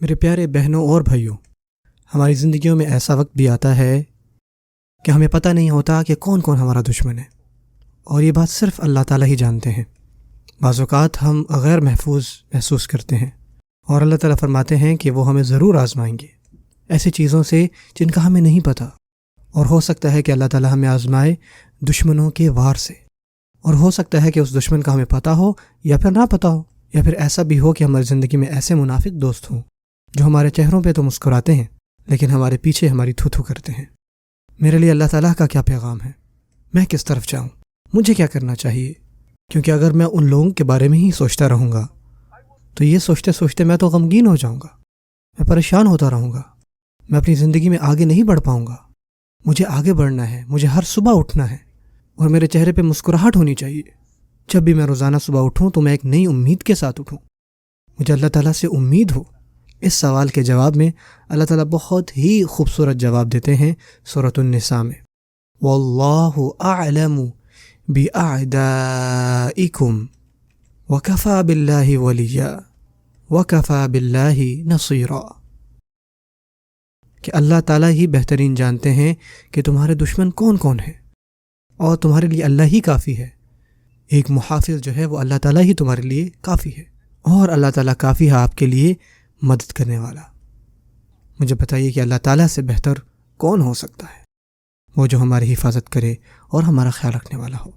میرے پیارے بہنوں اور بھائیوں، ہماری زندگیوں میں ایسا وقت بھی آتا ہے کہ ہمیں پتہ نہیں ہوتا کہ کون کون ہمارا دشمن ہے، اور یہ بات صرف اللہ تعالیٰ ہی جانتے ہیں۔ بعض اوقات ہم غیر محفوظ محسوس کرتے ہیں، اور اللہ تعالیٰ فرماتے ہیں کہ وہ ہمیں ضرور آزمائیں گے ایسی چیزوں سے جن کا ہمیں نہیں پتہ، اور ہو سکتا ہے کہ اللہ تعالیٰ ہمیں آزمائے دشمنوں کے وار سے، اور ہو سکتا ہے کہ اس دشمن کا ہمیں پتہ ہو یا پھر نہ پتہ ہو، یا پھر ایسا بھی ہو کہ ہماری زندگی میں ایسے منافق دوست ہوں جو ہمارے چہروں پہ تو مسکراتے ہیں لیکن ہمارے پیچھے ہماری تھو تھو کرتے ہیں۔ میرے لیے اللہ تعالیٰ کا کیا پیغام ہے؟ میں کس طرف جاؤں؟ مجھے کیا کرنا چاہیے؟ کیونکہ اگر میں ان لوگوں کے بارے میں ہی سوچتا رہوں گا تو یہ سوچتے سوچتے میں تو غمگین ہو جاؤں گا، میں پریشان ہوتا رہوں گا، میں اپنی زندگی میں آگے نہیں بڑھ پاؤں گا۔ مجھے آگے بڑھنا ہے، مجھے ہر صبح اٹھنا ہے، اور میرے چہرے پہ مسکراہٹ ہونی چاہیے۔ جب بھی میں روزانہ صبح اٹھوں تو میں ایک نئی امید کے ساتھ اٹھوں، مجھے اللہ تعالیٰ سے امید ہو۔ اس سوال کے جواب میں اللہ تعالیٰ بہت ہی خوبصورت جواب دیتے ہیں سورۃ النساء میں، واللہ اعلم بأعدائکم وکفی باللہ ولیا وکفی باللہ نصیرا، کہ اللہ تعالیٰ ہی بہترین جانتے ہیں کہ تمہارے دشمن کون کون ہیں، اور تمہارے لیے اللہ ہی کافی ہے۔ ایک محافظ جو ہے وہ اللہ تعالیٰ ہی تمہارے لیے کافی ہے، اور اللہ تعالیٰ کافی ہے آپ کے لیے مدد کرنے والا۔ مجھے بتائیے کہ اللہ تعالیٰ سے بہتر کون ہو سکتا ہے، وہ جو ہماری حفاظت کرے اور ہمارا خیال رکھنے والا ہو۔